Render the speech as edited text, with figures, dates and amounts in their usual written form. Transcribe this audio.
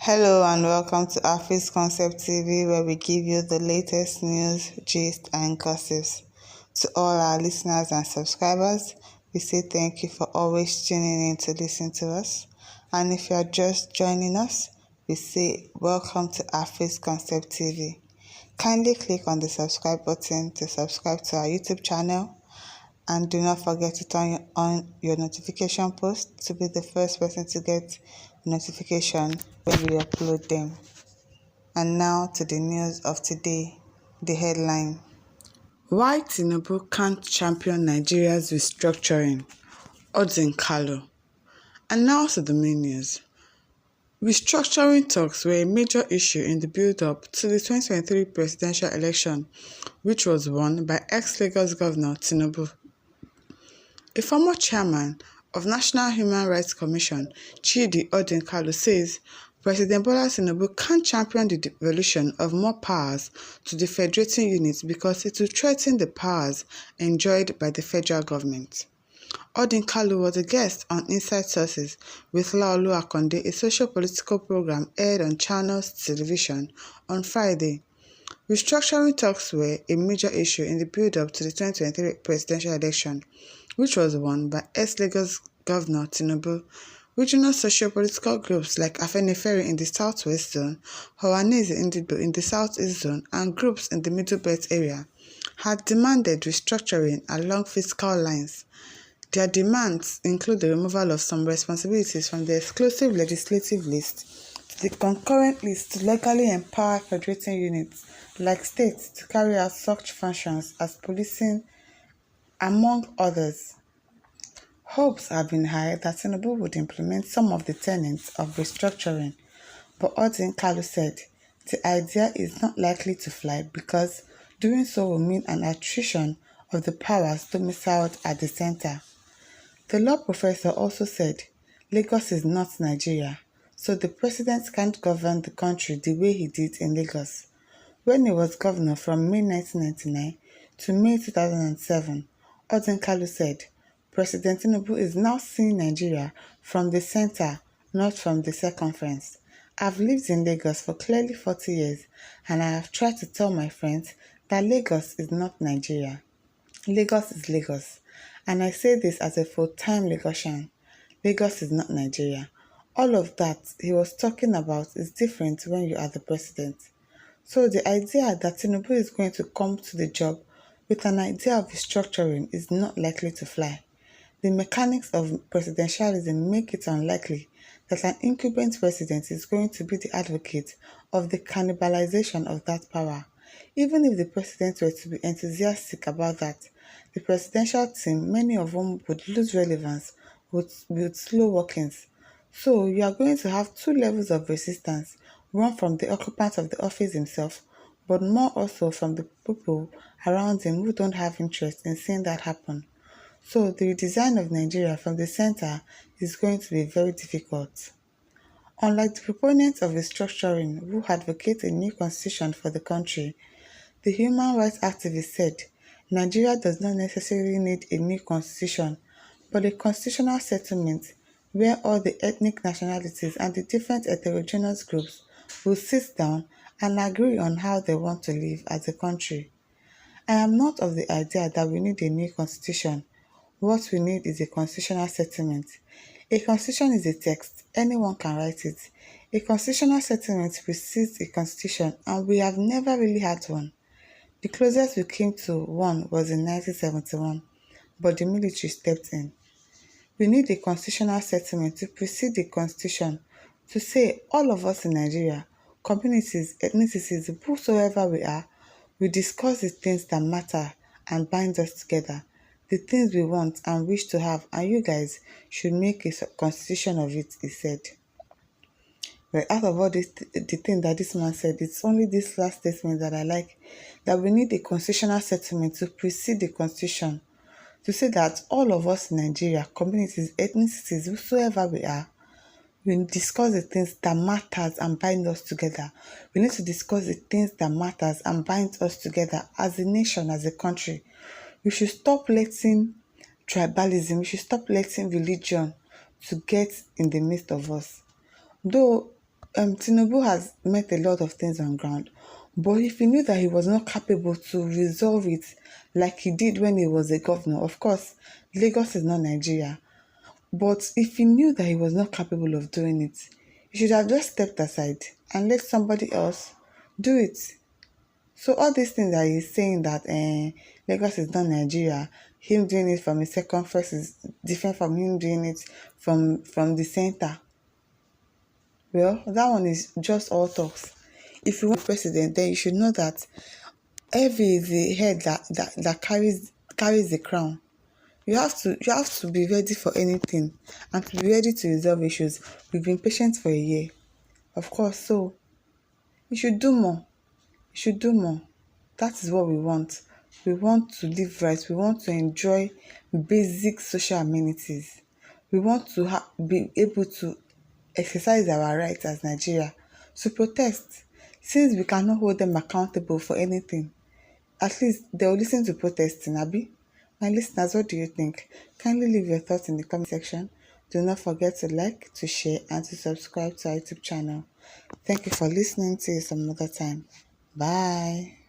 Hello and welcome to Office Concept TV, where we give you the latest news, gist, and gossips. To all our listeners and subscribers, we say thank you for always tuning in to listen to us. And if you are just joining us, we say welcome to Office Concept TV. Kindly click on the subscribe button to subscribe to our YouTube channel. And do not forget to turn on your notification post to be the first person to get notification when we upload them. And now to the news of today, the headline. Why Tinubu can't champion Nigeria's restructuring? Odin Kalu. And now to the main news. Restructuring talks were a major issue in the build-up to the 2023 presidential election, which was won by ex-Lagos Governor Tinubu. A former chairman of National Human Rights Commission, Chidi Odin Kalu, says President Bola Tinubu can't champion the devolution of more powers to the federating units because it will threaten the powers enjoyed by the federal government. Odin Kalu was a guest on Inside Sources with Laolu Akonde, a socio-political program aired on Channels Television on Friday. Restructuring talks were a major issue in the build-up to the 2023 presidential election, which was won by ex-Lagos Governor Tinubu. Regional socio-political groups like Afenifere in the Southwest Zone, Ohanaeze Ndigbo in the Southeast Zone, and groups in the Middle Belt area had demanded restructuring along fiscal lines. Their demands include the removal of some responsibilities from the exclusive legislative list to the concurrent list to legally empower federating units like states to carry out such functions as policing, among others. Hopes have been high that Tinubu would implement some of the tenets of restructuring, but Odin Kalu said the idea is not likely to fly because doing so will mean an attrition of the powers domiciled at the center. The law professor also said Lagos is not Nigeria, so the president can't govern the country the way he did in Lagos. When he was governor from May 1999 to May 2007, Odin Kalu said, President Tinubu is now seeing Nigeria from the center, not from the circumference. I've lived in Lagos for clearly 40 years, and I have tried to tell my friends that Lagos is not Nigeria. Lagos is Lagos, and I say this as a full-time Lagosian. Lagos is not Nigeria. All of that he was talking about is different when you are the president. So the idea that Tinubu is going to come to the job with an idea of restructuring is not likely to fly. The mechanics of presidentialism make it unlikely that an incumbent president is going to be the advocate of the cannibalization of that power. Even if the president were to be enthusiastic about that, the presidential team, many of whom would lose relevance with slow workings. So you are going to have two levels of resistance, one from the occupant of the office himself, but more also from the people around him who don't have interest in seeing that happen. So the redesign of Nigeria from the center is going to be very difficult. Unlike the proponents of restructuring who advocate a new constitution for the country, the human rights activist said Nigeria does not necessarily need a new constitution, but a constitutional settlement where all the ethnic nationalities and the different heterogeneous groups will sit down and agree on how they want to live as a country. I am not of the idea that we need a new constitution. What we need is a constitutional settlement. A constitution is a text, anyone can write it. A constitutional settlement precedes a constitution, and we have never really had one. The closest we came to one was in 1971, but the military stepped in. We need a constitutional settlement to precede the constitution, to say all of us in Nigeria, communities, ethnicities, whosoever we are, we discuss the things that matter and bind us together, the things we want and wish to have, and you guys should make a constitution of it, he said. But out of all the thing that this man said, it's only this last statement that I like, that we need a constitutional settlement to precede the constitution, to say that all of us in Nigeria, communities, ethnicities, whosoever we are, we discuss the things that matters and bind us together. We need to discuss the things that matters and bind us together as a nation, as a country. We should stop letting tribalism, we should stop letting religion to get in the midst of us. Though Tinubu has met a lot of things on ground, but if he knew that he was not capable to resolve it like he did when he was a governor, of course, Lagos is not Nigeria, but if he knew that he was not capable of doing it, he should have just stepped aside and let somebody else do it. So all these things that he's saying that Lagos is not Nigeria, him doing it from a second first is different from him doing it from the center. Well, that one is just all talks. If you want president, then you should know that heavy is the head that carries the crown. You have to be ready for anything and to be ready to resolve issues. We've been patient for a year, of course, so you should do more. You should do more. That is what we want. We want to live right. We want to enjoy basic social amenities. We want to be able to exercise our rights as Nigeria to protest. Since we cannot hold them accountable for anything, at least they will listen to protesting, Abi. My listeners, what do you think? Kindly leave your thoughts in the comment section. Do not forget to like, to share, and to subscribe to our YouTube channel. Thank you for listening. See you some other time. Bye.